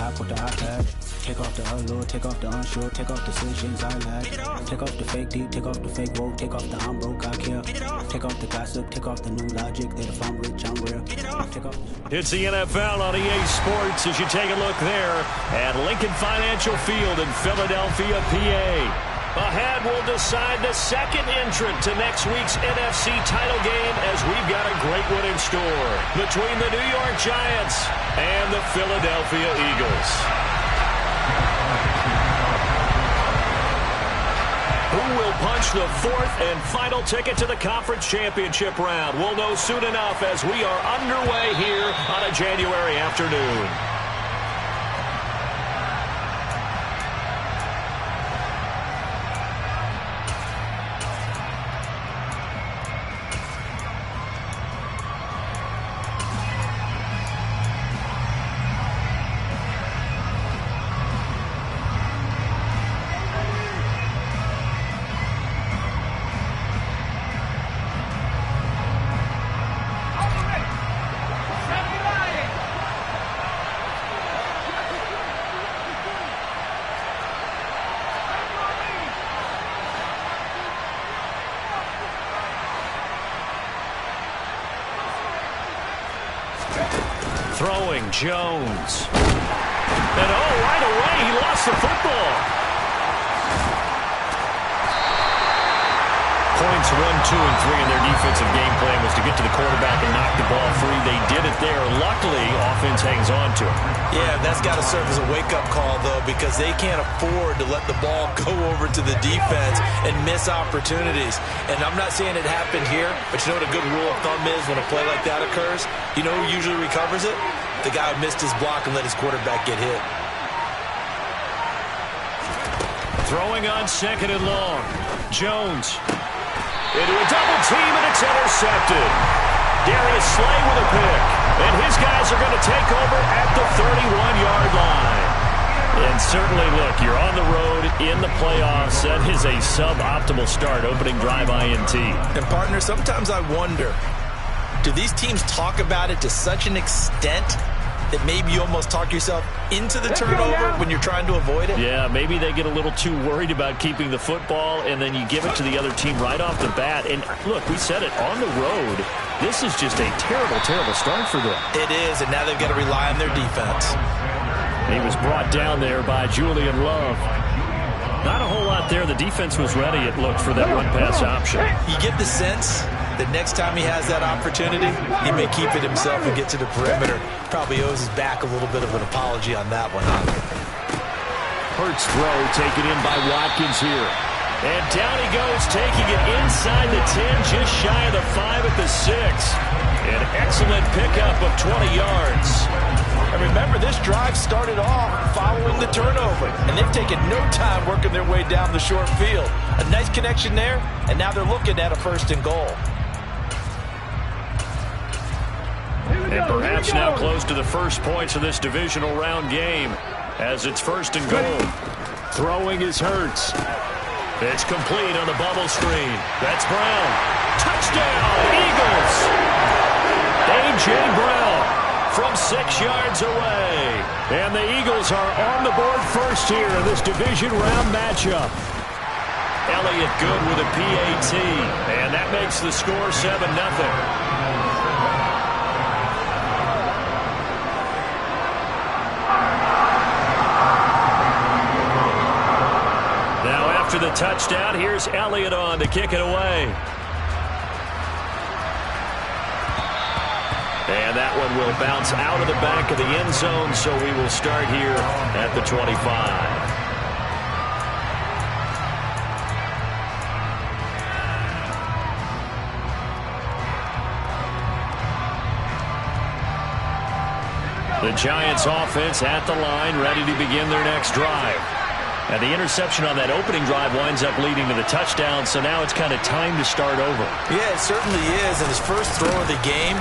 hop with the iPad. Take off the allure, take off the unsure, take off decisions I lack. Take off the fake deep, take off the fake woke, take off the I'm broke, I care. Take off the gossip, take off the new logic that if I'm rich, I'm real. Take off. It's the NFL on EA Sports as you take a look there at Lincoln Financial Field in Philadelphia, PA. Ahead, we'll decide the second entrant to next week's NFC title game as we've got a great one in store between the New York Giants and the Philadelphia Eagles. Who will punch the fourth and final ticket to the conference championship round? We'll know soon enough as we are underway here on a January afternoon. Throwing Jones. And right away he lost the football. Points 1, 2, and 3 in their defensive game plan was to get to the quarterback and knock the ball free. They did it there. Luckily, offense hangs on to it. Yeah, that's got to serve as a wake-up call, though, because they can't afford to let the ball go over to the defense and miss opportunities. And I'm not saying it happened here, but you know what a good rule of thumb is when a play like that occurs? You know who usually recovers it? The guy who missed his block and let his quarterback get hit. Throwing on second and long. Jones. Into a double team, and it's intercepted. Darius Slay with a pick. And his guys are going to take over at the 31-yard line. And certainly, look, you're on the road in the playoffs. That is a suboptimal start, opening drive INT. And, partner, sometimes I wonder, do these teams talk about it to such an extent that maybe you almost talk yourself into the turnover when you're trying to avoid it? Yeah, maybe they get a little too worried about keeping the football, and then you give it to the other team right off the bat. And, look, we said it, on the road, this is just a terrible, terrible start for them. It is, and now they've got to rely on their defense. He was brought down there by Julian Love. Not a whole lot there. The defense was ready, it looked, for that run-pass option. You get the sense that next time he has that opportunity, he may keep it himself and get to the perimeter. Probably owes his back a little bit of an apology on that one. Hurts throw taken in by Watkins here. And down he goes, taking it inside the 10, just shy of the 5 at the 6. An excellent pickup of 20 yards. And remember, this drive started off following the turnover, and they've taken no time working their way down the short field. A nice connection there, and now they're looking at a 1st and goal. And perhaps now close to the first points of this divisional round game as it's 1st and goal. Throwing is Hurts. It's complete on the bubble screen. That's Brown. Touchdown, Eagles! A.J. Brown from 6 yards away. And the Eagles are on the board first here in this division round matchup. Elliott good with a PAT. And that makes the score 7-0. After the touchdown, here's Elliott on to kick it away. And that one will bounce out of the back of the end zone, so we will start here at the 25. The Giants offense at the line, ready to begin their next drive. And the interception on that opening drive winds up leading to the touchdown, so now it's kind of time to start over. Yeah, it certainly is, and his first throw of the game.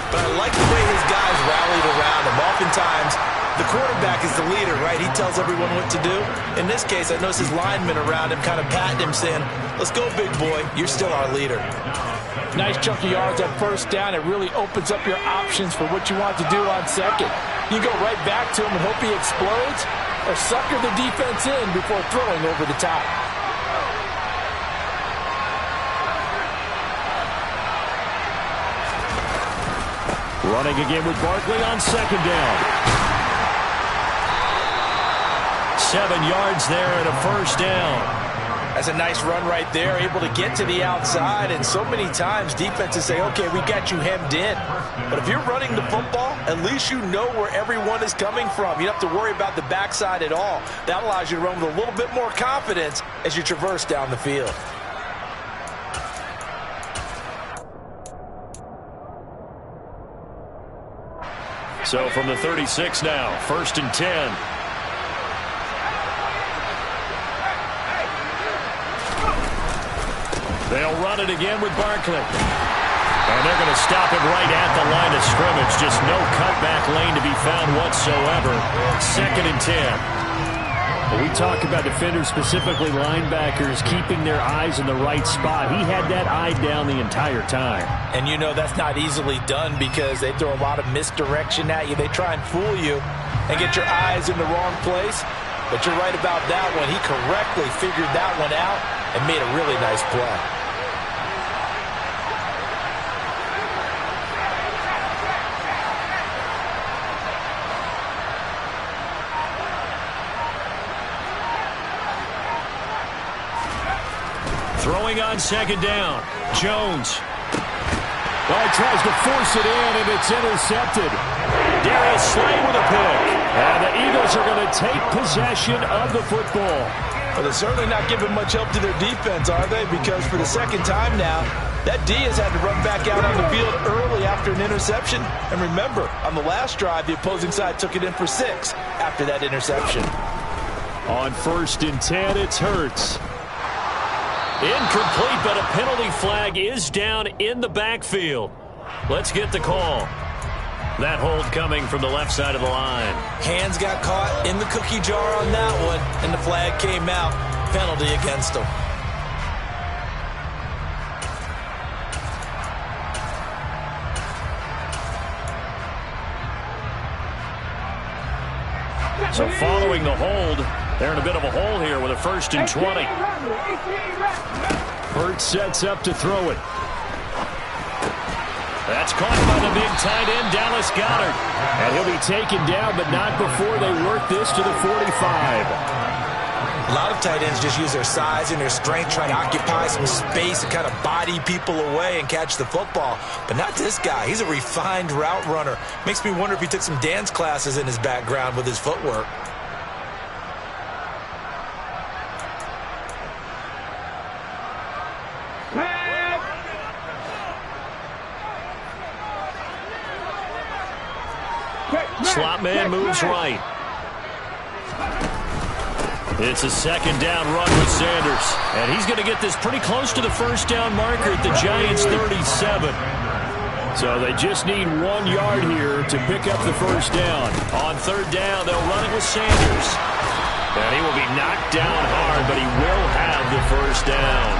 But I like the way his guys rallied around him. Oftentimes, the quarterback is the leader, right? He tells everyone what to do. In this case, I noticed his linemen around him kind of patting him, saying, "Let's go, big boy. You're still our leader." Nice chunk of yards at first down. It really opens up your options for what you want to do on second. You go right back to him and hope he explodes, or sucker the defense in before throwing over the top. Running again with Barkley on second down. 7 yards there and a first down. That's a nice run right there, able to get to the outside, and so many times defenses say, okay, we got you hemmed in. But if you're running the football, at least you know where everyone is coming from. You don't have to worry about the backside at all. That allows you to run with a little bit more confidence as you traverse down the field. So from the 36 now, 1st and 10. They'll run it again with Barkley. And they're going to stop it right at the line of scrimmage. Just no cutback lane to be found whatsoever. 2nd and 10. We talk about defenders, specifically linebackers, keeping their eyes in the right spot. He had that eye down the entire time. And you know that's not easily done because they throw a lot of misdirection at you. They try and fool you and get your eyes in the wrong place. But you're right about that one. He correctly figured that one out and made a really nice play. Throwing on second down, Jones. Well, he tries to force it in, and it's intercepted. Darius Slay with a pick. And the Eagles are going to take possession of the football. Well, they're certainly not giving much help to their defense, are they? Because for the second time now, that D has had to run back out on the field early after an interception. And remember, on the last drive, the opposing side took it in for 6 after that interception. On 1st and 10, it's Hurts. Incomplete, but a penalty flag is down in the backfield. Let's get the call. That hold coming from the left side of the line. Hands got caught in the cookie jar on that one, and the flag came out. Penalty against him. So following the hold, they're in a bit of a hole here with a 1st and 20. Hurts sets up to throw it. That's caught by the big tight end, Dallas Goedert. And he'll be taken down, but not before they work this to the 45. A lot of tight ends just use their size and their strength, try to occupy some space and kind of body people away and catch the football. But not this guy. He's a refined route runner. Makes me wonder if he took some dance classes in his background with his footwork. Slot man moves right. It's a 2nd down run with Sanders. And he's going to get this pretty close to the 1st down marker at the Giants' 37. So they just need 1 yard here to pick up the 1st down. On 3rd down, they'll run it with Sanders. And he will be knocked down hard, but he will have the 1st down.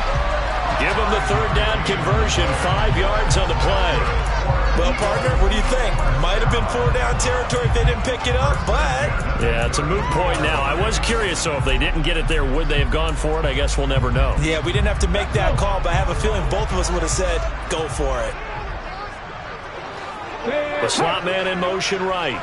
Give him the 3rd down conversion, 5 yards on the play. Well, partner, what do you think? Might have been 4-down territory if they didn't pick it up, but... Yeah, it's a moot point now. I was curious, so if they didn't get it there, would they have gone for it? I guess we'll never know. Yeah, we didn't have to make that call, but I have a feeling both of us would have said, go for it. The slot man in motion right.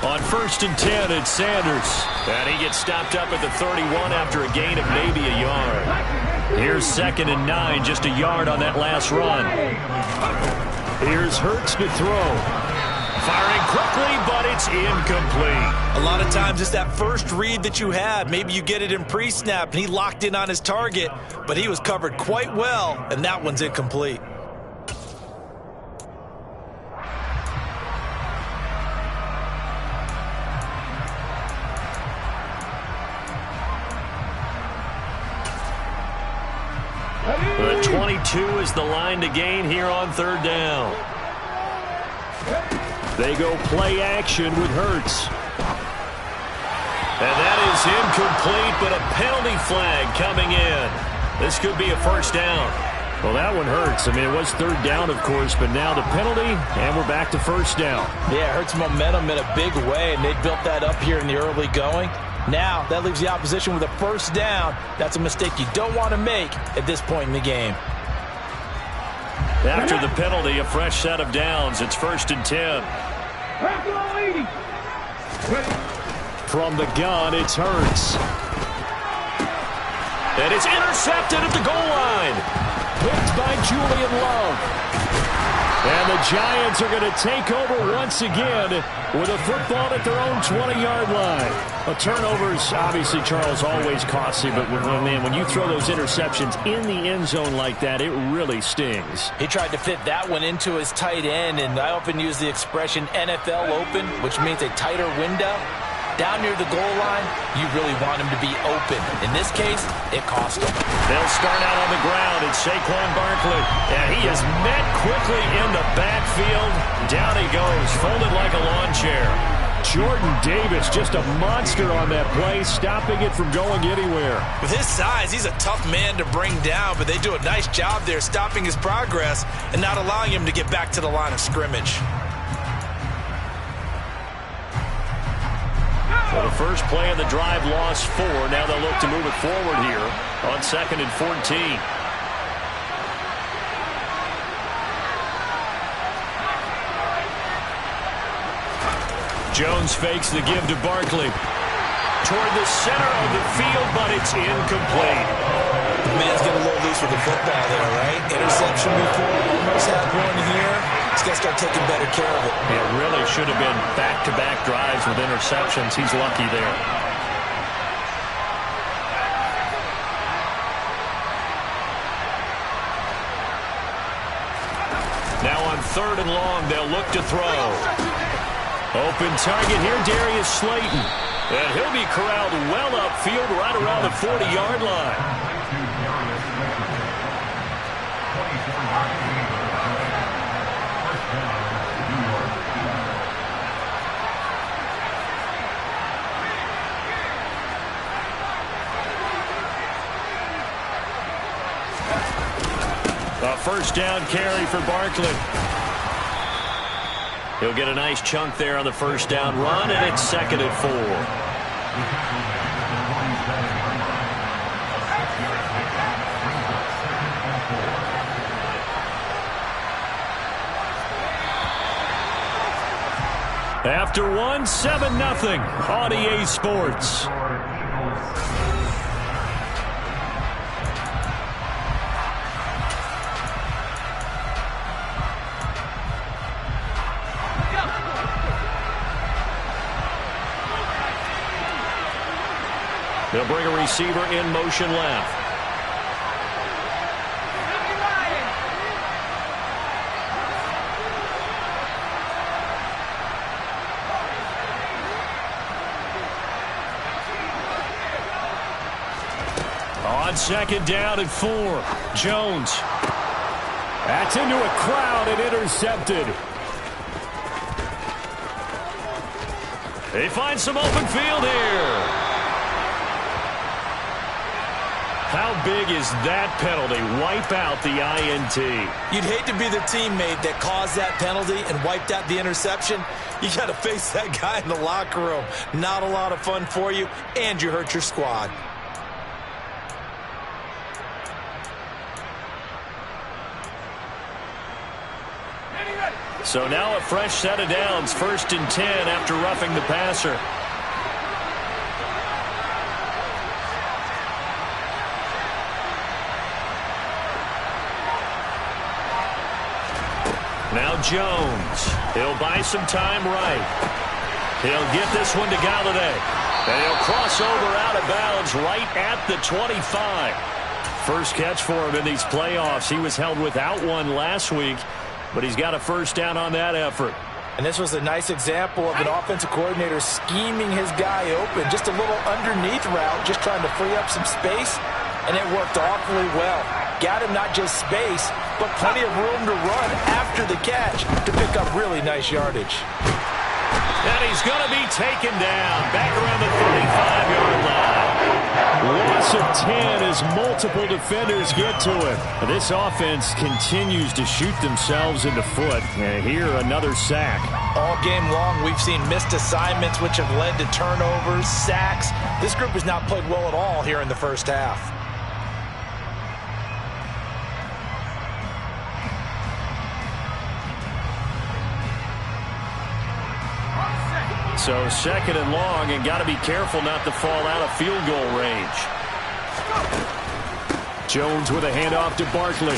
On 1st and 10, it's Sanders. And he gets stopped up at the 31 after a gain of maybe a yard. Here's 2nd and 9, just a yard on that last run. Here's Hurts to throw. Firing quickly, but it's incomplete. A lot of times it's that first read that you have. Maybe you get it in pre-snap, and he locked in on his target, but he was covered quite well, and that one's incomplete. The 22 is the line to gain here on 3rd down. They go play action with Hurts. And that is incomplete, but a penalty flag coming in. This could be a first down. Well, that one hurts. I mean, it was third down, of course, but now the penalty, and we're back to first down. Yeah, it hurts momentum in a big way, and they built that up here in the early going. Now, that leaves the opposition with a first down. That's a mistake you don't want to make at this point in the game. After the penalty, a fresh set of downs. It's 1st and 10. From the gun, it's Hurts. And it's intercepted at the goal line. Picked by Julian Love. And the Giants are going to take over once again with a football at their own 20-yard line. A turnover is obviously, Charles, always costly, but man, when you throw those interceptions in the end zone like that, it really stings. He tried to fit that one into his tight end, and I often use the expression NFL open, which means a tighter window. Down near the goal line, you really want him to be open. In this case, it cost him. They'll start out on the ground. It's Saquon Barkley. And he is met quickly in the backfield. Down he goes, folded like a lawn chair. Jordan Davis, just a monster on that play, stopping it from going anywhere. With his size, he's a tough man to bring down, but they do a nice job there stopping his progress and not allowing him to get back to the line of scrimmage. So the first play of the drive lost 4. Now they'll look to move it forward here on 2nd and 14. Jones fakes the give to Barkley. Toward the center of the field, but it's incomplete. The man's getting a little loose with the football there, right? Interception before, almost had one here. He's got to start taking better care of it. It really should have been back-to-back drives with interceptions. He's lucky there. Now on 3rd and long, they'll look to throw. Open target here, Darius Slayton. And he'll be corralled well upfield right around the 40-yard line. A first down carry for Barkley. He'll get a nice chunk there on the first down run, and it's 2nd and 4. After 1, 7-0 on EA Sports. They'll bring a receiver in motion left. On 2nd down and 4. Jones. That's into a crowd and intercepted. They find some open field here. How big is that penalty? Wipe out the INT. You'd hate to be the teammate that caused that penalty and wiped out the interception. You got to face that guy in the locker room. Not a lot of fun for you, and you hurt your squad. So now a fresh set of downs, 1st and 10 after roughing the passer. Now Jones. He'll buy some time right. He'll get this one to Galladay. And he'll cross over out of bounds right at the 25. First catch for him in these playoffs. He was held without one last week, but he's got a first down on that effort. And this was a nice example of an offensive coordinator scheming his guy open. Just a little underneath route, just trying to free up some space, and it worked awfully well. Got him not just space, but plenty of room to run after the catch to pick up really nice yardage. And he's going to be taken down back around the 35-yard line. Loss of 10 as multiple defenders get to it. This offense continues to shoot themselves in the foot. And here, another sack. All game long, we've seen missed assignments, which have led to turnovers, sacks. This group has not played well at all here in the first half. So second and long, and got to be careful not to fall out of field goal range. Jones with a handoff to Barkley.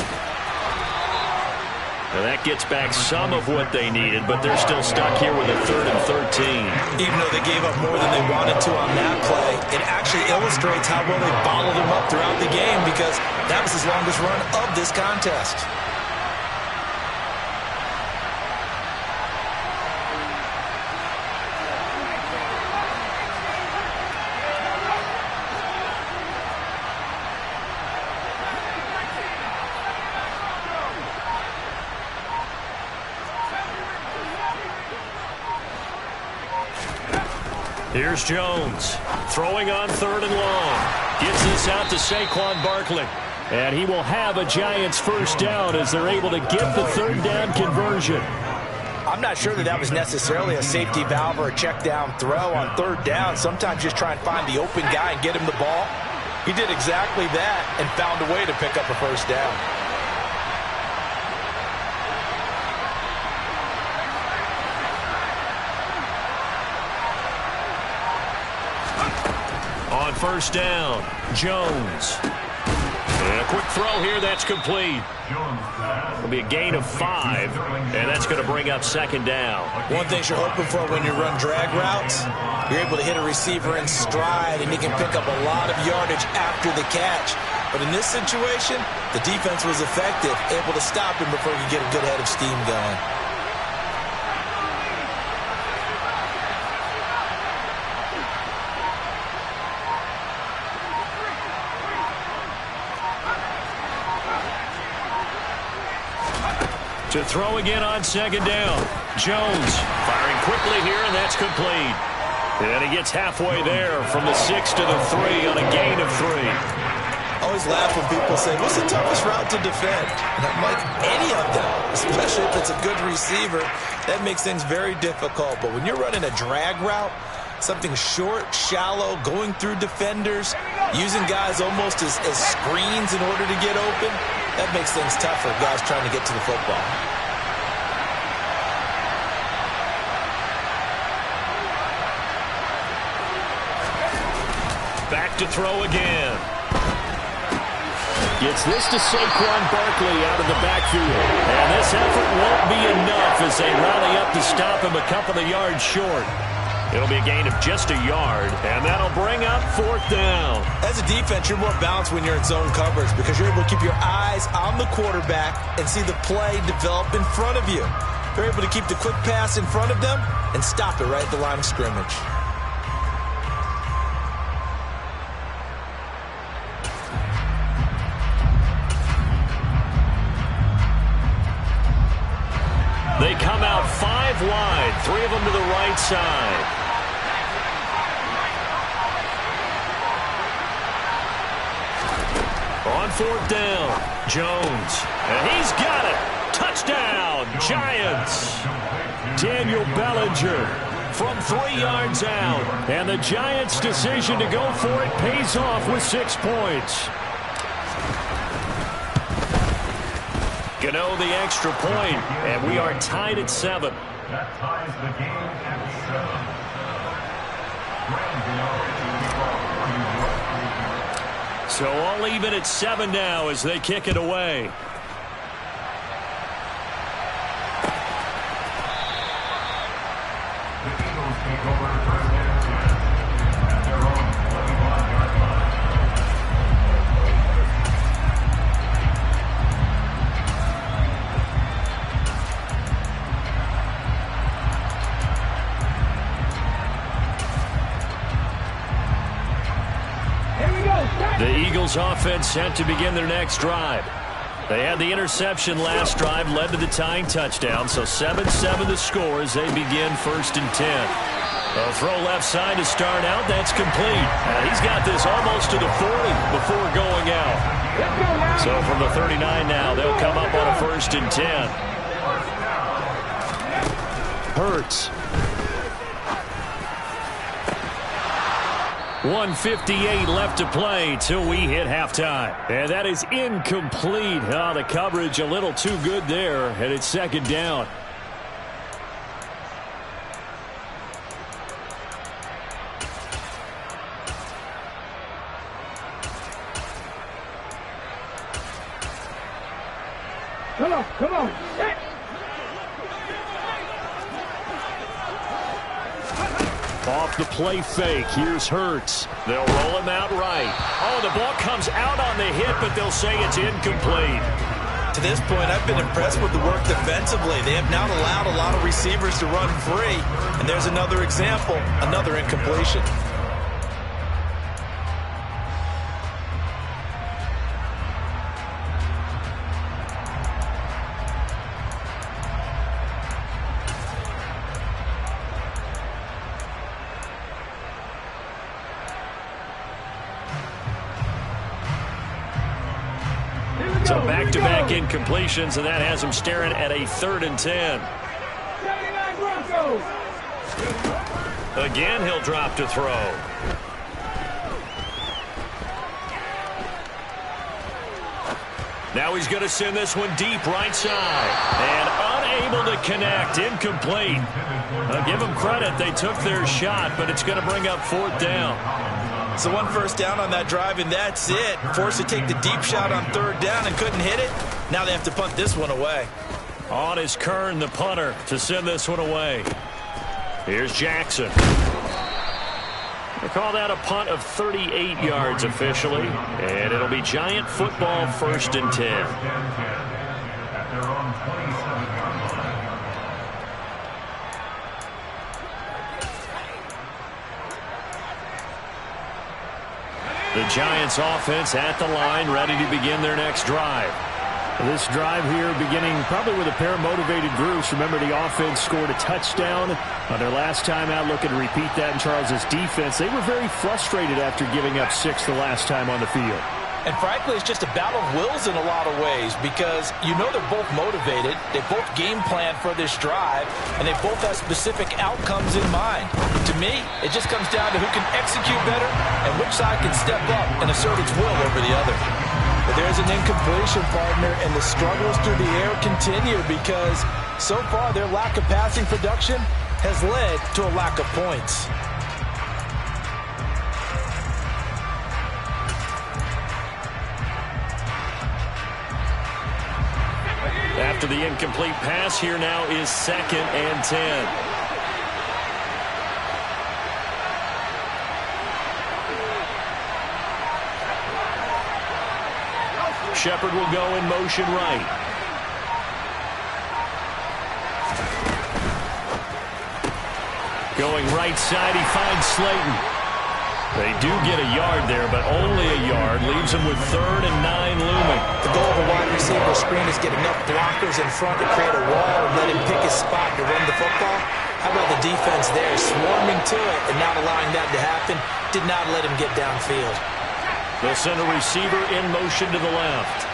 Now that gets back some of what they needed, but they're still stuck here with a 3rd and 13. Even though they gave up more than they wanted to on that play, it actually illustrates how well they bottled him up throughout the game, because that was his longest run of this contest. Here's Jones, throwing on 3rd and long. Gets this out to Saquon Barkley. And he will have a Giants first down as they're able to get the 3rd down conversion. I'm not sure that was necessarily a safety valve or a check down throw on 3rd down. Sometimes just try and find the open guy and get him the ball. He did exactly that and found a way to pick up a first down. On 1st down, Jones. And a quick throw here, that's complete. It'll be a gain of 5, and that's going to bring up 2nd down. One thing you're hoping for when you run drag routes, you're able to hit a receiver in stride, and he can pick up a lot of yardage after the catch. But in this situation, the defense was effective, able to stop him before he could get a good head of steam going. To throw again on 2nd down. Jones firing quickly here, and that's complete. And he gets halfway there from the 6 to the 3 on a gain of 3. I always laugh when people say, what's the toughest route to defend? And I'm like, any of them, especially if it's a good receiver. That makes things very difficult. But when you're running a drag route, something short, shallow, going through defenders, using guys almost as screens in order to get open, that makes things tough for guys trying to get to the football. Back to throw again. Gets this to Saquon Barkley out of the backfield. And this effort won't be enough as they rally up to stop him a couple of yards short. It'll be a gain of just a yard, and that'll bring up 4th down. As a defense, you're more balanced when you're in zone coverage because you're able to keep your eyes on the quarterback and see the play develop in front of you. They're able to keep the quick pass in front of them and stop it right at the line of scrimmage. They come out 5 wide, 3 of them to the right side. On 4th down, Jones. And he's got it. Touchdown, Giants. Daniel Bellinger from 3 yards out. And the Giants' decision to go for it pays off with 6 points. Gano the extra point, and we are tied at 7. That ties the game at 7. So all even at 7 now as they kick it away. The Eagles take over first and 10 at their own 21-yard line. The Eagles offense set to begin their next drive. They had the interception last drive, led to the tying touchdown, so 7-7 the score as they begin 1st and 10. A throw left side to start out. That's complete. And he's got this almost to the 40 before going out. So from the 39 now, they'll come up on a 1st and 10. Hurts. 1:58 left to play till we hit halftime. And that is incomplete. Oh, the coverage a little too good there, and it's 2nd down. Come on. Off the play fake. Here's Hurts. They'll roll him out right. Oh, the ball comes out on the hit, but they'll say it's incomplete. To this point, I've been impressed with the work defensively. They have not allowed a lot of receivers to run free. And there's another example, another incompletion. So back-to-back incompletions, and that has him staring at a 3rd and 10. Again, he'll drop to throw. Now he's going to send this one deep right side. And unable to connect. Incomplete. I'll give them credit. They took their shot, but it's going to bring up 4th down. So 1 first down on that drive, and that's it. Forced to take the deep shot on 3rd down and couldn't hit it. Now they have to punt this one away. On is Kern, the punter, to send this one away. Here's Jackson. They call that a punt of 38 yards officially. And it'll be Giant football 1st and 10. At their own 27-yard line. The Giants offense at the line, ready to begin their next drive. This drive here beginning probably with a pair of motivated groups. Remember, the offense scored a touchdown on their last time out. Looking to repeat that in Charles's defense. They were very frustrated after giving up 6 the last time on the field. And frankly, it's just a battle of wills in a lot of ways because you know they're both motivated. They both game plan for this drive, and they both have specific outcomes in mind. To me, it just comes down to who can execute better and which side can step up and assert its will over the other. But there's an incompletion, partner, and the struggles through the air continue because so far their lack of passing production has led to a lack of points. After the incomplete pass, here now is 2nd and 10. Shepard will go in motion right. Going right side, he finds Slayton. They do get a yard there, but only a yard. Leaves him with 3rd and 9 looming. The goal of a wide receiver screen is get enough blockers in front to create a wall and let him pick his spot to run the football. How about the defense there, swarming to it and not allowing that to happen? Did not let him get downfield. They'll send a receiver in motion to the left.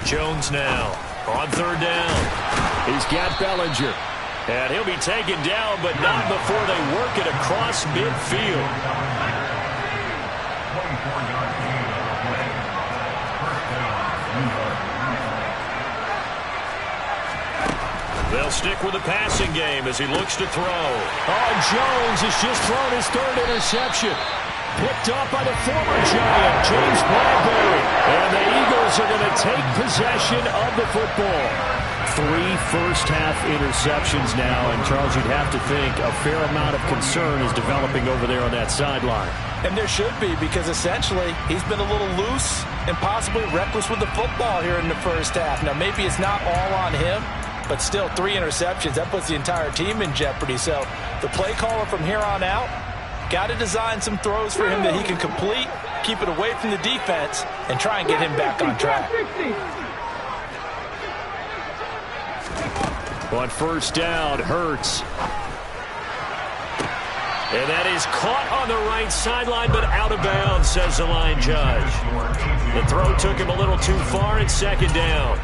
Jones now on 3rd down. He's got Bellinger. And he'll be taken down, but not before they work it across midfield. 24-yard gain on the play. 1st down. They'll stick with the passing game as he looks to throw. Oh, Jones has just thrown his 3rd interception. Picked up by the former Giant, James Bradbury. And the Eagles are going to take possession of the football. 3 first-half interceptions now, and Charles, you'd have to think a fair amount of concern is developing over there on that sideline. And there should be, because essentially he's been a little loose and possibly reckless with the football here in the first half. Now, maybe it's not all on him, but still 3 interceptions. That puts the entire team in jeopardy. So the play caller from here on out Got to design some throws for him that he can complete, keep it away from the defense, and try and get him back on track. On first down, Hurts. And that is caught on the right sideline, but out of bounds, says the line judge. The throw took him a little too far, and second down.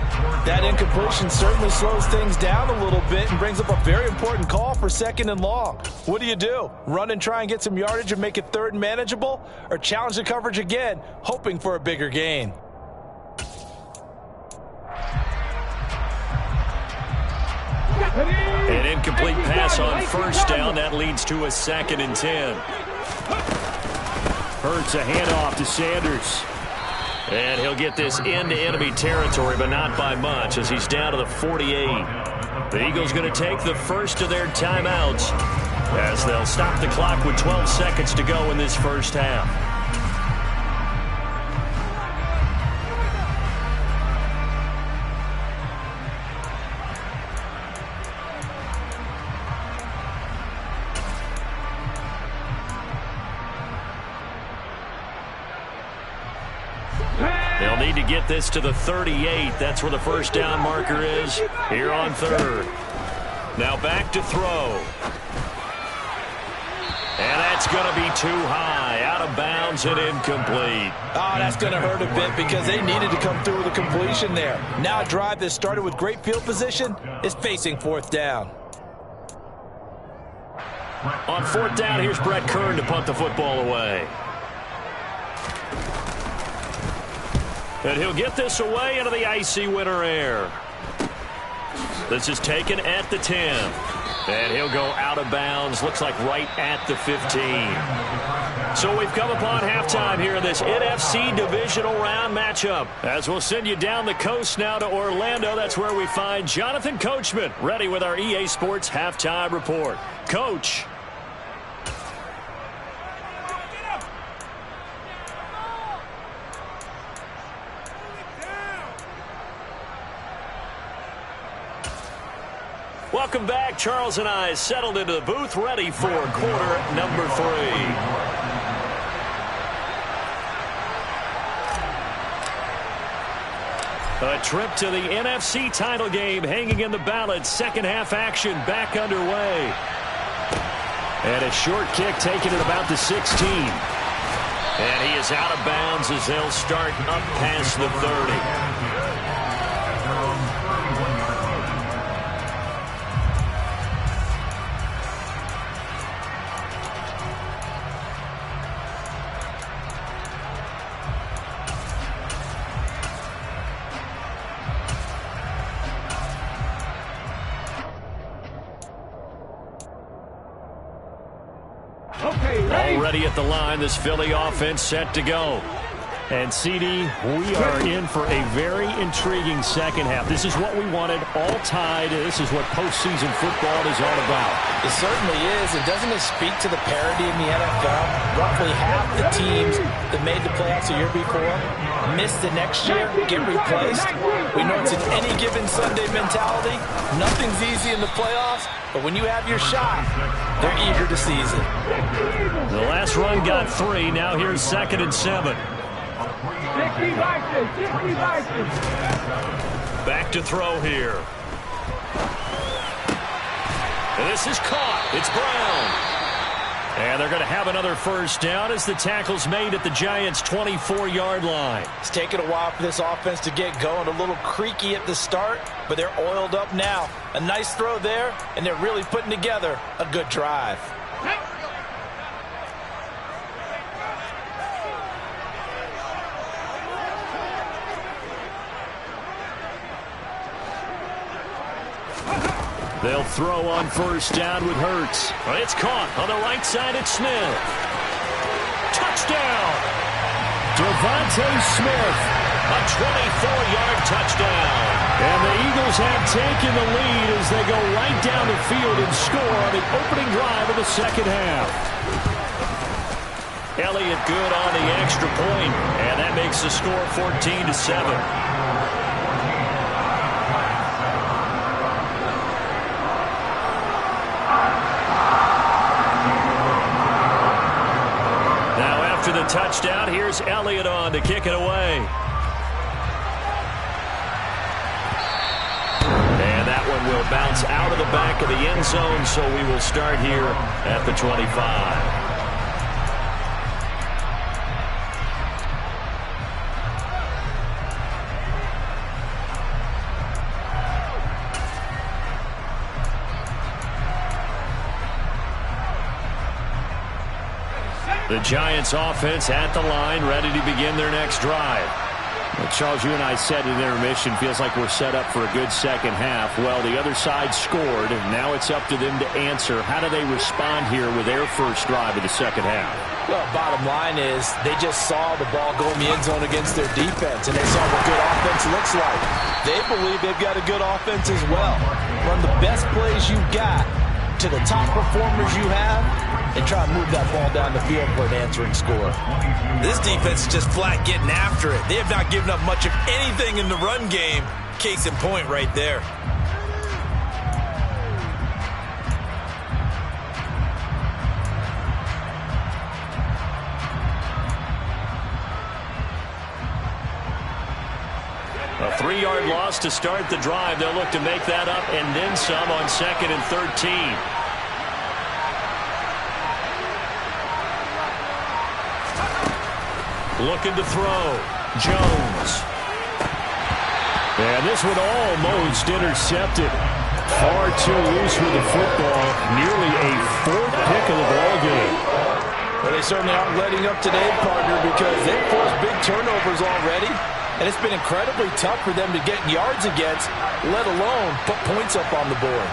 That incompletion certainly slows things down a little bit and brings up a very important call for second and long. What do? Run and try and get some yardage and make it third and manageable? Or challenge the coverage again, hoping for a bigger gain? An incomplete pass on first down. That leads to a 2nd and 10. Hurts a handoff to Sanders. And he'll get this into enemy territory, but not by much, as he's down to the 48. The Eagles going to take the first of their timeouts as they'll stop the clock with 12 seconds to go in this first half. They'll need to get this to the 38. That's where the first down marker is here on third. Now back to throw. And that's going to be too high. Out of bounds and incomplete. Oh, that's going to hurt a bit because they needed to come through with a completion there. Now a drive that started with great field position is facing fourth down. On fourth down, here's Brett Kern to punt the football away. And he'll get this away into the icy winter air. This is taken at the 10. And he'll go out of bounds, looks like right at the 15. So we've come upon halftime here in this NFC divisional round matchup. As we'll send you down the coast now to Orlando, that's where we find Jonathan Coachman, ready with our EA Sports halftime report. Coach. Welcome back. Charles and I settled into the booth, ready for quarter number 3. A trip to the NFC title game hanging in the balance. Second half action back underway. And a short kick taken at about the 16. And he is out of bounds as they'll start up past the 30. Already at the line, this Philly offense set to go. And, CD, we are in for a very intriguing second half. This is what we wanted, all tied. This is what postseason football is all about. It certainly is. And doesn't it speak to the parity in the NFL? Roughly half the teams that made the playoffs a year before miss the next year, get replaced. We know it's an any given Sunday mentality. Nothing's easy in the playoffs, but when you have your shot, they're eager to seize it. The last run got 3. Now here's 2nd and 7. Back to throw here. And this is caught. It's Brown. And they're going to have another first down as the tackle's made at the Giants' 24-yard line. It's taken a while for this offense to get going. A little creaky at the start, but they're oiled up now. A nice throw there, and they're really putting together a good drive. They'll throw on first down with Hurts. It's caught on the right side at Smith. Touchdown! Devontae Smith, a 24-yard touchdown. And the Eagles have taken the lead as they go right down the field and score on the opening drive of the second half. Elliott good on the extra point, and that makes the score 14-7. After the touchdown, here's Elliott on to kick it away. And that one will bounce out of the back of the end zone, so we will start here at the 25. The Giants offense at the line, ready to begin their next drive. Well, Charles, you and I said in intermission, feels like we're set up for a good second half. Well, the other side scored, and now it's up to them to answer. How do they respond here with their first drive of the second half? Well, bottom line is they just saw the ball go in the end zone against their defense, and they saw what good offense looks like. They believe they've got a good offense as well. Run the best plays you've got to the top performers you have, and try and move that ball down the field for an answering score. This defense is just flat getting after it. They have not given up much of anything in the run game. Case in point right there. A 3-yard loss to start the drive. They'll look to make that up and then some on 2nd and 13. Looking to throw. Jones. And this one almost intercepted. Far too loose with the football. Nearly a 4th pick of the ball game. Well, they certainly aren't letting up today, partner, because they've forced big turnovers already. And it's been incredibly tough for them to get yards against, let alone put points up on the board.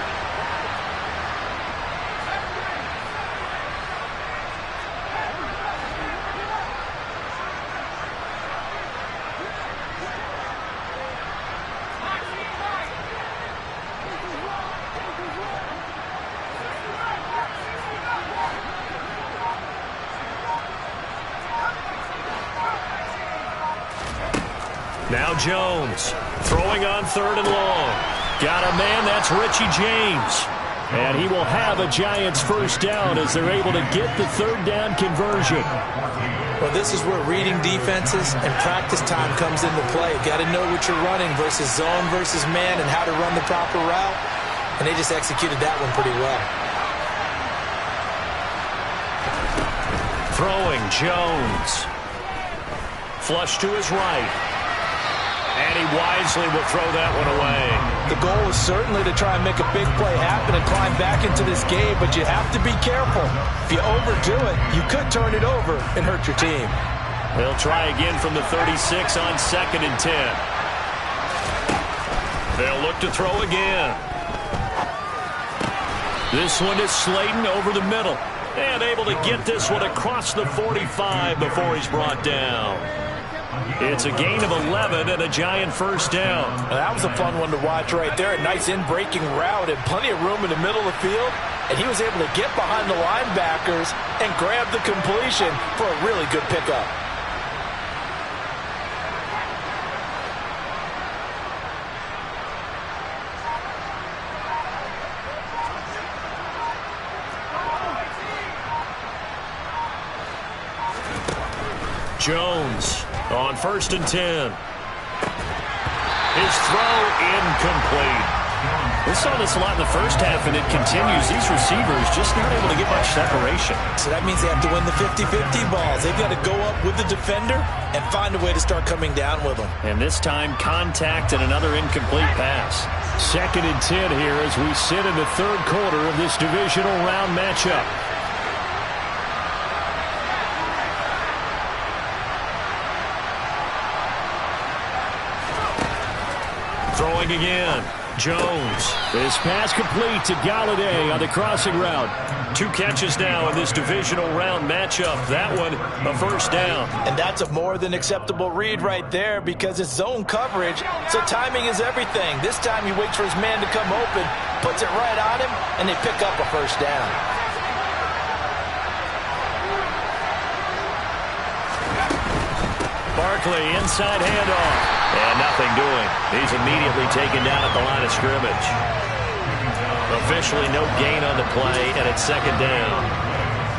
Now Jones throwing on 3rd and long. Got a man, that's Richie James. And he will have a Giants first down as they're able to get the 3rd down conversion. Well, this is where reading defenses and practice time comes into play. Got to know what you're running versus zone versus man and how to run the proper route. And they just executed that one pretty well. Throwing Jones. Flush to his right. And he wisely will throw that one away. The goal is certainly to try and make a big play happen and climb back into this game, but you have to be careful. If you overdo it, you could turn it over and hurt your team. They'll try again from the 36 on 2nd and 10. They'll look to throw again. This one is Slayton over the middle. And able to get this one across the 45 before he's brought down. It's a gain of 11 and a Giant first down. Well, that was a fun one to watch right there. A nice in-breaking route and plenty of room in the middle of the field. And he was able to get behind the linebackers and grab the completion for a really good pickup. Jones on 1st and 10. His throw incomplete. We saw this a lot in the first half, and it continues. These receivers just not able to get much separation. So that means they have to win the 50-50 balls. They've got to go up with the defender and find a way to start coming down with them. And this time, contact and another incomplete pass. 2nd and 10 here as we sit in the 3rd quarter of this divisional round matchup. Throwing again. Jones. This pass complete to Galladay on the crossing route. 2 catches now in this divisional round matchup. That one, a first down. And that's a more than acceptable read right there because it's zone coverage, so timing is everything. This time he waits for his man to come open, puts it right on him, and they pick up a first down. Barkley, inside handoff. And nothing doing. He's immediately taken down at the line of scrimmage. Officially no gain on the play, and it's 2nd down.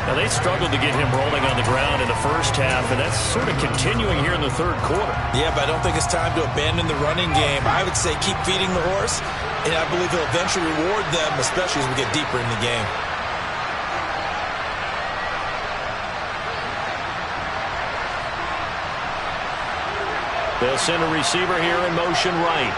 Now, they struggled to get him rolling on the ground in the first half, and that's sort of continuing here in the third quarter. Yeah, but I don't think it's time to abandon the running game. I would say keep feeding the horse, and I believe he'll eventually reward them, especially as we get deeper in the game. They'll send a receiver here in motion right.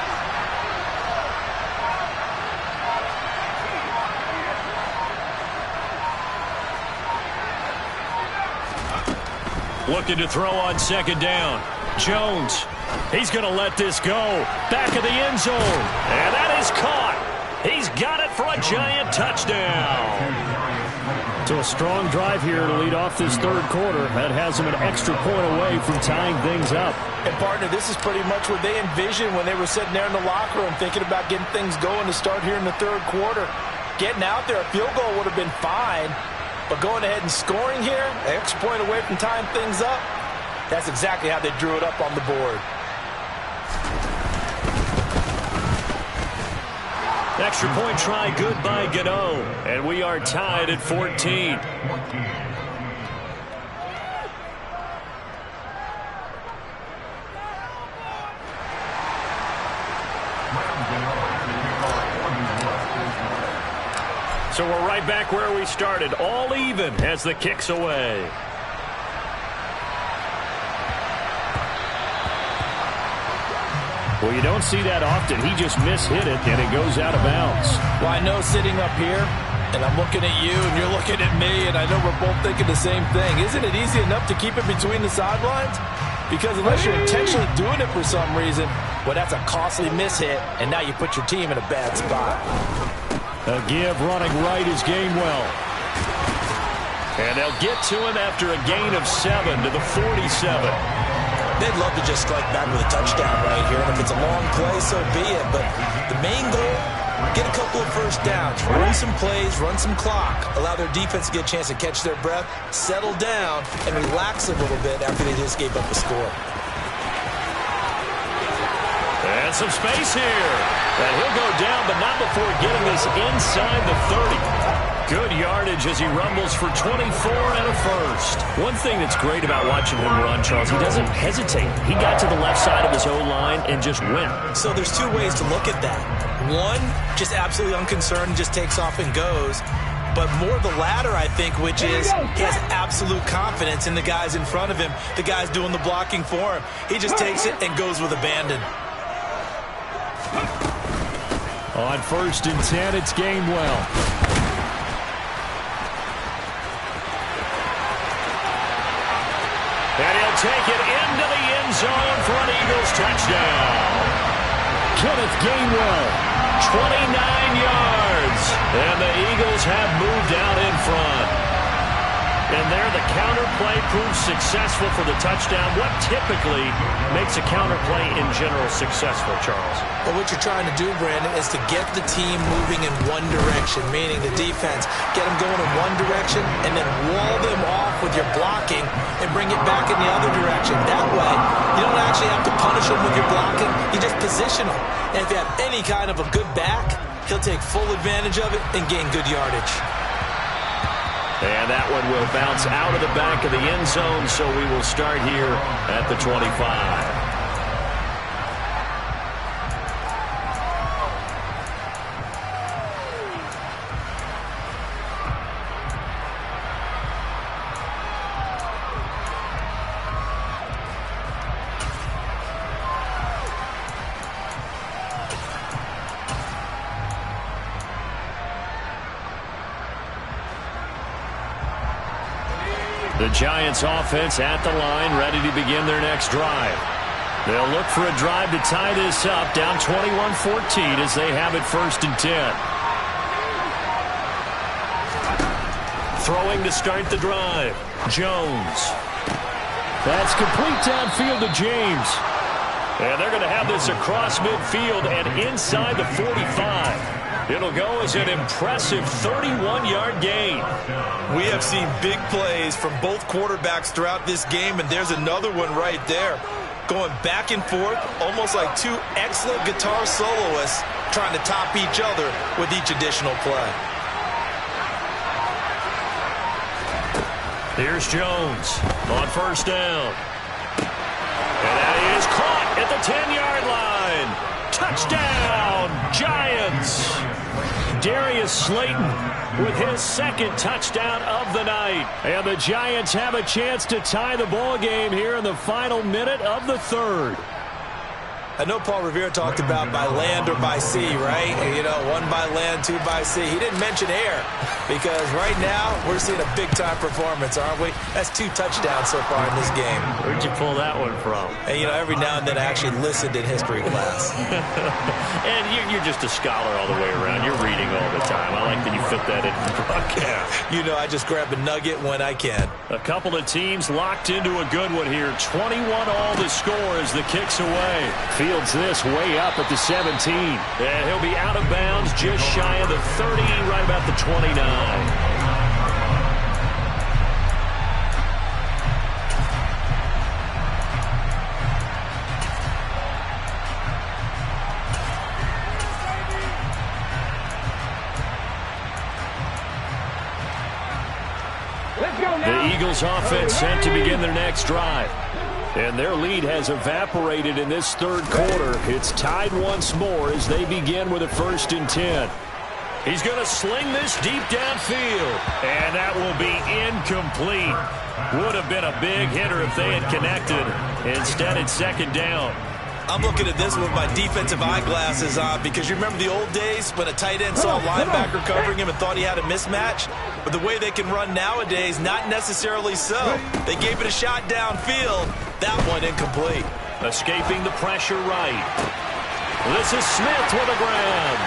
Looking to throw on second down. Jones, he's going to let this go. Back of the end zone. And that is caught. He's got it for a giant touchdown. So a strong drive here to lead off this third quarter. That has them an extra point away from tying things up. And, partner, this is pretty much what they envisioned when they were sitting there in the locker room thinking about getting things going to start here in the third quarter. Getting out there, a field goal would have been fine. But going ahead and scoring here, an extra point away from tying things up, that's exactly how they drew it up on the board. Extra point try good by Gano. And we are tied at 14. So we're right back where we started, all even as the kick's away. Well, you don't see that often. He just mishit it, and it goes out of bounds. Well, I know sitting up here, and I'm looking at you, and you're looking at me, and I know we're both thinking the same thing. Isn't it easy enough to keep it between the sidelines? Because unless you're intentionally doing it for some reason, well, that's a costly mishit, and now you put your team in a bad spot. A give running right is Gainwell. And they'll get to him after a gain of 7 to the 47. They'd love to just strike back with a touchdown right here, and if it's a long play, so be it. But the main goal, get a couple of first downs, run some plays, run some clock, allow their defense to get a chance to catch their breath, settle down, and relax a little bit after they just gave up a score. And some space here. And he'll go down, but not before getting this inside the 30. Good yardage as he rumbles for 24 and a first. One thing that's great about watching him run, Charles, he doesn't hesitate. He got to the left side of his O-line and just went. So there's two ways to look at that. One, just absolutely unconcerned, just takes off and goes. But more the latter, I think, which is he has absolute confidence in the guys in front of him, the guys doing the blocking for him. He just takes it and goes with abandon. On 1st and 10, it's Gainwell. And he'll take it into the end zone for an Eagles touchdown. Kenneth Gainwell. 29 yards. And the Eagles have moved out in front. And there the counter play proves successful for the touchdown. What typically makes a counter play in general successful, Charles? Well, what you're trying to do, Brandon, is to get the team moving in one direction, meaning the defense. Get them going in one direction and then wall them off with your blocking and bring it back in the other direction. That way, you don't actually have to punish them with your blocking. You just position them. And if you have any kind of a good back, he'll take full advantage of it and gain good yardage. And that one will bounce out of the back of the end zone, so we will start here at the 25. The Giants offense at the line, ready to begin their next drive. They'll look for a drive to tie this up, down 21-14 as they have it 1st and 10. Throwing to start the drive, Jones. That's complete downfield to James. And they're going to have this across midfield and inside the 45. It'll go as an impressive 31-yard gain. We have seen big plays from both quarterbacks throughout this game, and there's another one right there. Going back and forth, almost like two excellent guitar soloists trying to top each other with each additional play. Here's Jones on first down. And that is caught at the 10-yard line. Touchdown, Giants. Darius Slayton with his second touchdown of the night. And the Giants have a chance to tie the ball game here in the final minute of the third. I know Paul Revere talked about by land or by sea, right? And, you know, one by land, two by sea. He didn't mention air because right now we're seeing a big-time performance, aren't we? That's 2 touchdowns so far in this game. Where'd you pull that one from? And, you know, every now and then I actually listened in history class. And you're just a scholar all the way around. You're reading all the time. I like that you fit that in the broadcast. You know, I just grab a nugget when I can. A couple of teams locked into a good one here. 21 all the score as the kick's away. Fields this way up at the 17. And he'll be out of bounds just shy of the 30, right about the 29. The Eagles offense set to begin their next drive. And their lead has evaporated in this third quarter. It's tied once more as they begin with a 1st and 10. He's going to sling this deep downfield. And that will be incomplete. Would have been a big hitter if they had connected. Instead, it's 2nd down. I'm looking at this with my defensive eyeglasses on because you remember the old days when a tight end saw a linebacker covering him and thought he had a mismatch? But the way they can run nowadays, not necessarily so. They gave it a shot downfield. That one incomplete. Escaping the pressure right. This is Smith with a grab.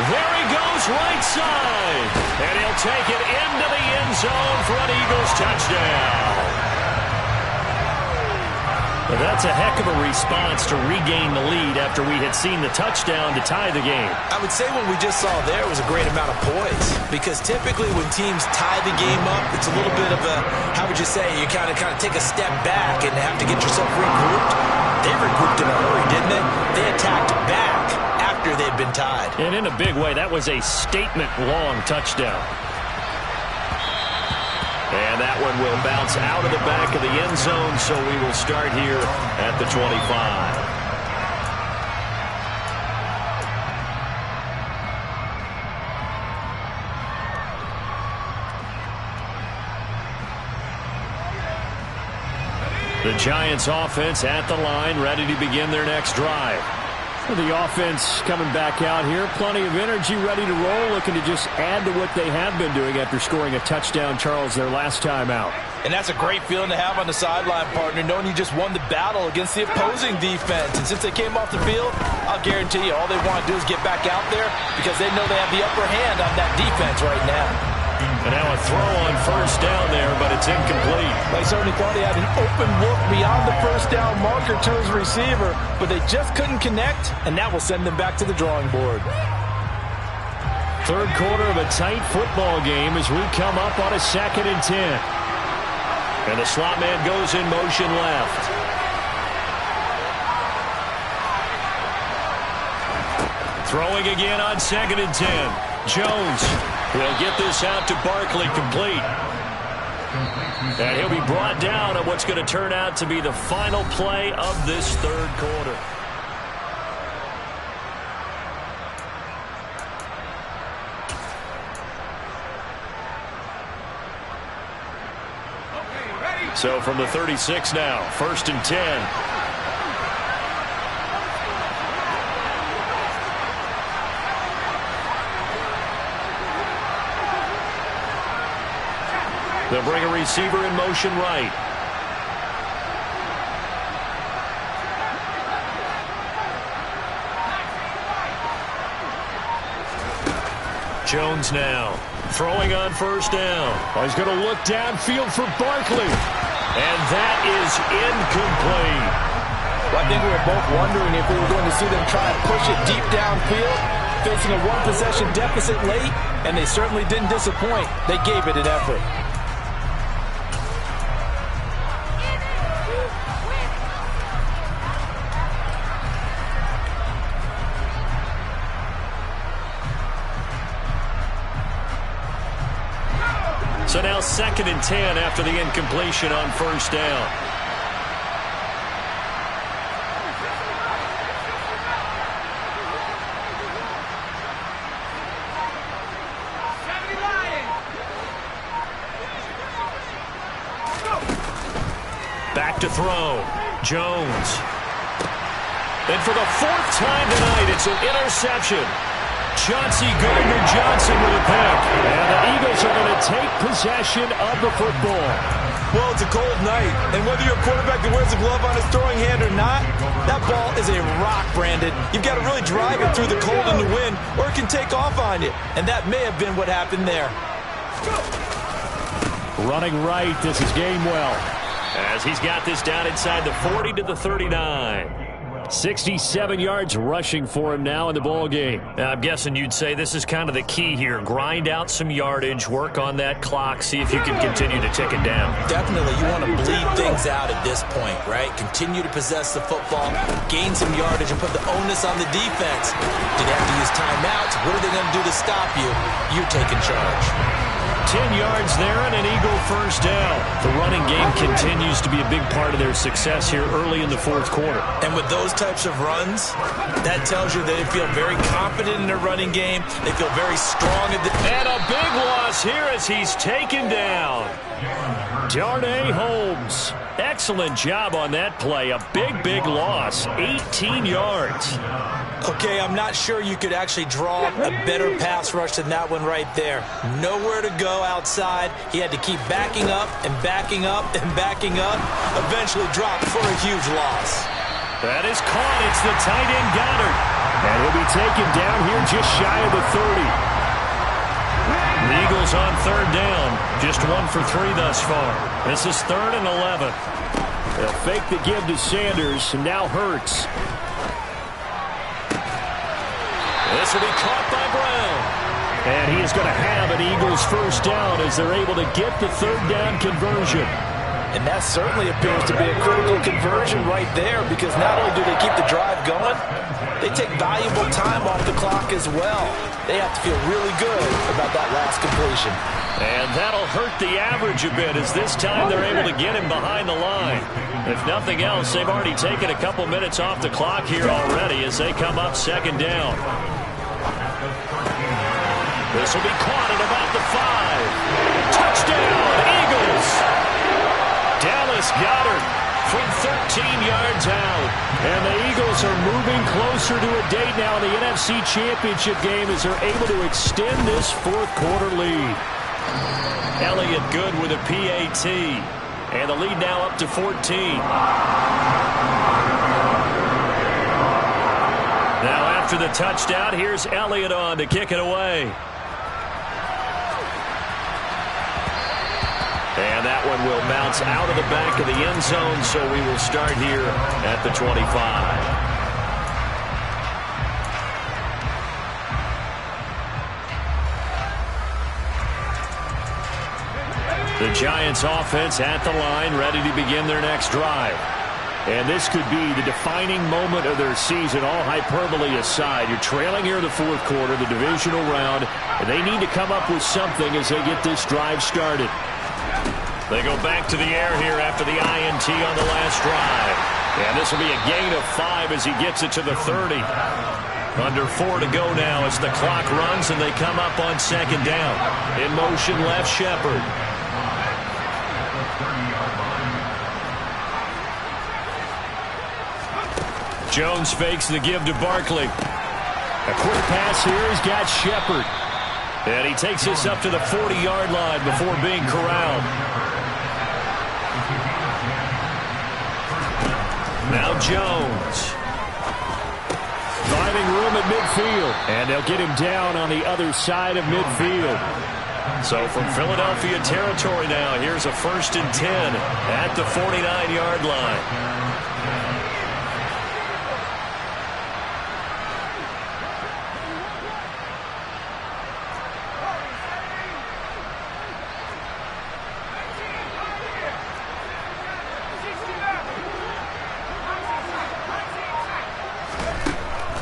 There he goes right side. And he'll take it into the end zone for an Eagles touchdown. Well, that's a heck of a response to regain the lead after we had seen the touchdown to tie the game. I would say what we just saw there was a great amount of poise because typically when teams tie the game up, it's a little bit of a, how would you say, you kind of take a step back and have to get yourself regrouped. They regrouped in a hurry, didn't they? They attacked back after they'd been tied. And in a big way, that was a statement-long touchdown. And that one will bounce out of the back of the end zone, so we will start here at the 25. The Giants offense at the line, ready to begin their next drive. The offense coming back out here. Plenty of energy, ready to roll, looking to just add to what they have been doing after scoring a touchdown, Charles, their last time out. And that's a great feeling to have on the sideline, partner, knowing you just won the battle against the opposing defense. And since they came off the field, I'll guarantee you all they want to do is get back out there because they know they have the upper hand on that defense right now. And now a throw on first down there, but it's incomplete. They certainly thought he had an open look beyond the first down marker to his receiver, but they just couldn't connect, and that will send them back to the drawing board. Third quarter of a tight football game as we come up on a 2nd and 10. And the slot man goes in motion left. Throwing again on 2nd and 10. Jones will get this out to Barkley, complete. And he'll be brought down at what's going to turn out to be the final play of this third quarter. So from the 36 now, 1st and 10. They'll bring a receiver in motion right. Jones now throwing on first down. Oh, he's going to look downfield for Barkley. And that is incomplete. Well, I think we were both wondering if we were going to see them try and push it deep downfield, facing a one-possession deficit late, and they certainly didn't disappoint. They gave it an effort. So now 2nd and 10 after the incompletion on first down. Back to throw. Jones. And for the 4th time tonight, it's an interception. Chauncey Gardner-Johnson with a pick. And the Eagles are going to take possession of the football. Well, it's a cold night, and whether you're a quarterback that wears a glove on his throwing hand or not, that ball is a rock, Brandon. You've got to really drive it through the cold and the wind, or it can take off on you. And that may have been what happened there. Running right, this is Gainwell. As he's got this down inside the 40 to the 39. 67 yards rushing for him now in the ball game. I'm guessing you'd say this is kind of the key here. Grind out some yardage, work on that clock, see if you can continue to tick it down. Definitely, you want to bleed things out at this point, right? Continue to possess the football, gain some yardage, and put the onus on the defense. Do they have to use timeouts? What are they going to do to stop you? You're taking charge. 10 yards there and an Eagle first down. The running game continues to be a big part of their success here early in the 4th quarter. And with those types of runs, that tells you that they feel very confident in their running game. They feel very strong. And a big loss here as he's taken down. Darnay Holmes. Excellent job on that play. A big loss. 18 yards. Okay, I'm not sure you could actually draw a better pass rush than that one right there. Nowhere to go outside. He had to keep backing up and backing up and backing up. Eventually dropped for a huge loss. That is caught. It's the tight end Goddard. And he'll be taken down here just shy of the 30. The Eagles on 3rd down. Just 1 for 3 thus far. This is 3rd and 11. They'll fake the give to Sanders, and now Hurts. This will be caught by Brown. And he is going to have an Eagles first down as they're able to get the 3rd down conversion. And that certainly appears to be a critical conversion right there, because not only do they keep the drive going, they take valuable time off the clock as well. They have to feel really good about that last completion. And that'll hurt the average a bit, as this time they're able to get him behind the line. If nothing else, they've already taken a couple minutes off the clock here already as they come up 2nd down. This will be caught at about the 5. Touchdown, Eagles! Dallas Goedert from 13 yards out. And the Eagles are moving closer to a date now in the NFC Championship game as they're able to extend this 4th quarter lead. Elliott good with a PAT. And the lead now up to 14. Now after the touchdown, here's Elliott on to kick it away. And that one will bounce out of the back of the end zone, so we will start here at the 25. The Giants offense at the line, ready to begin their next drive. And this could be the defining moment of their season, all hyperbole aside. You're trailing here in the 4th quarter, the divisional round, and they need to come up with something as they get this drive started. They go back to the air here after the INT on the last drive. And this will be a gain of 5 as he gets it to the 30. Under 4 to go now as the clock runs and they come up on 2nd down. In motion left, Shepard. Jones fakes the give to Barkley. A quick pass here has got Shepard. And he takes this up to the 40-yard line before being corralled. Now Jones. Finding room at midfield. And they'll get him down on the other side of midfield. So from Philadelphia territory now, here's a 1st and 10 at the 49-yard line.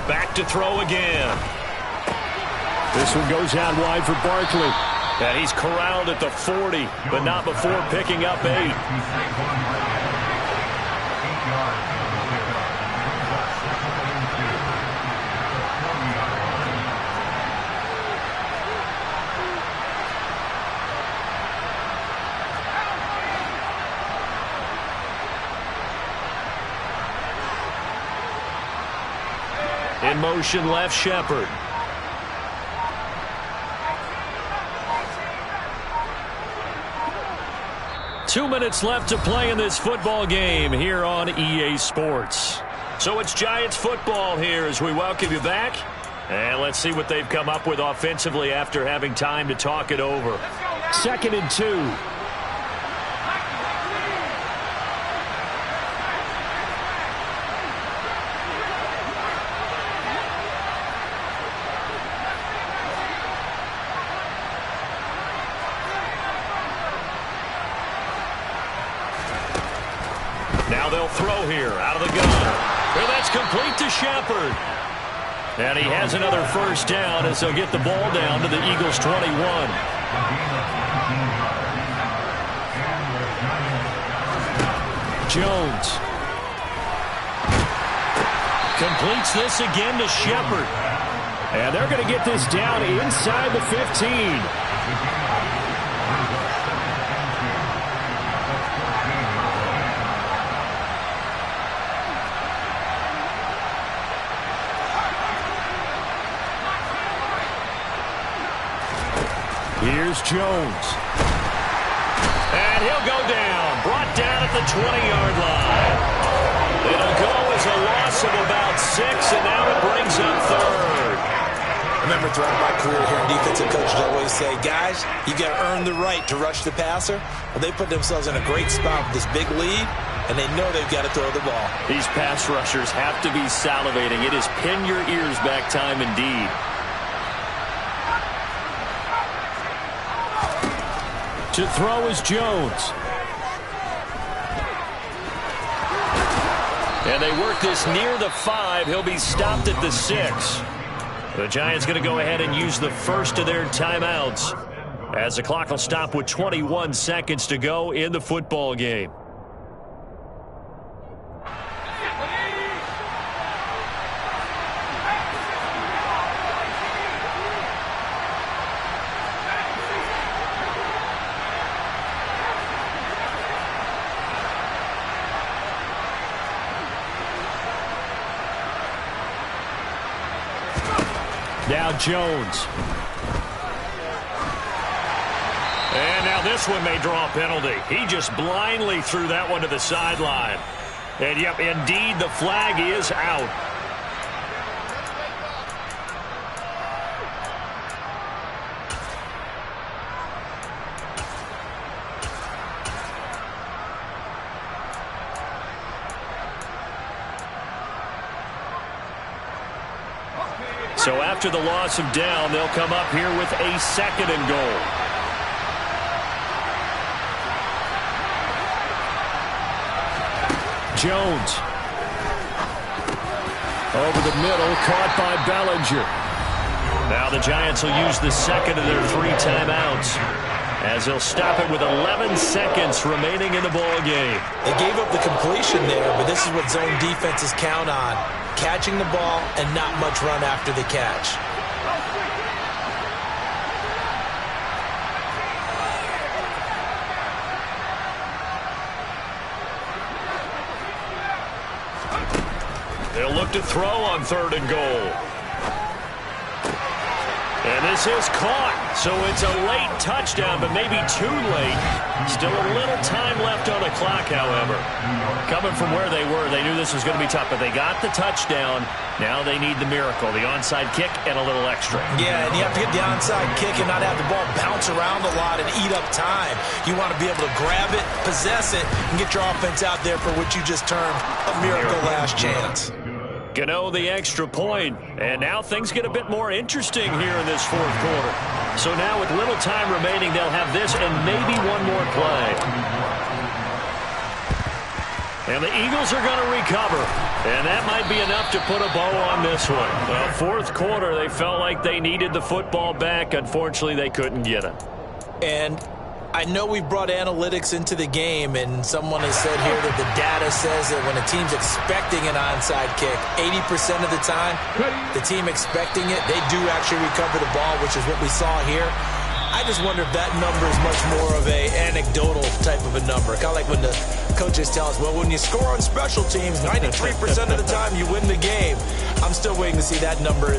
Back to throw again. This one goes out wide for Barkley. And he's corralled at the 40, but not before picking up 8. He takes 1 right there. 8 yards for the pickup. Brings up 6th and 2. At the 40-yard line. In motion, left Shepard. Two minutes left to play in this football game here on EA Sports. So it's Giants football here as we welcome you back. And let's see what they've come up with offensively after having time to talk it over. 2nd and 2. Now they'll throw here out of the gun. Well, that's complete to Shepard. And he has another first down as they'll get the ball down to the Eagles' 21. Jones completes this again to Shepard. And they're going to get this down inside the 15. Here's Jones. And he'll go down. Brought down at the 20-yard line. It'll go as a loss of about 6, and now it brings up 3rd. I remember throughout my career here, defensive coaches always say, guys, you got to earn the right to rush the passer. Well, they put themselves in a great spot with this big lead, and they know they've got to throw the ball. These pass rushers have to be salivating. It is pin your ears back time indeed. To throw is Jones. And they work this near the 5. He'll be stopped at the 6. The Giants going to go ahead and use the first of their timeouts as the clock will stop with 21 seconds to go in the football game. Now Jones. And now this one may draw a penalty. He just blindly threw that one to the sideline. And yep, indeed, the flag is out. So after the loss of down, they'll come up here with a 2nd and goal. Jones. Over the middle, caught by Bellinger. Now the Giants will use the 2nd of their 3 timeouts as they'll stop it with 11 seconds remaining in the ball game. They gave up the completion there, but this is what zone defenses count on. Catching the ball and not much run after the catch. They'll look to throw on 3rd and goal. And this is caught. So it's a late touchdown, but maybe too late. Still a little time left on the clock, however. Coming from where they were, they knew this was going to be tough, but they got the touchdown. Now they need the miracle, the onside kick and a little extra. Yeah, and you have to get the onside kick and not have the ball bounce around a lot and eat up time. You want to be able to grab it, possess it, and get your offense out there for what you just termed a miracle last chance. Gano the extra point, and now things get a bit more interesting here in this 4th quarter. So now with little time remaining, they'll have this and maybe one more play. And the Eagles are going to recover, and that might be enough to put a bow on this one. Well, 4th quarter, they felt like they needed the football back. Unfortunately, they couldn't get it. And I know we brought analytics into the game, and someone has said here that the data says that when a team's expecting an onside kick, 80% of the time, the team expecting it, they do actually recover the ball, which is what we saw here. I just wonder if that number is much more of a anecdotal type of a number. Kind of like when the coaches tell us, well, when you score on special teams, 93% of the time you win the game. I'm still waiting to see that number.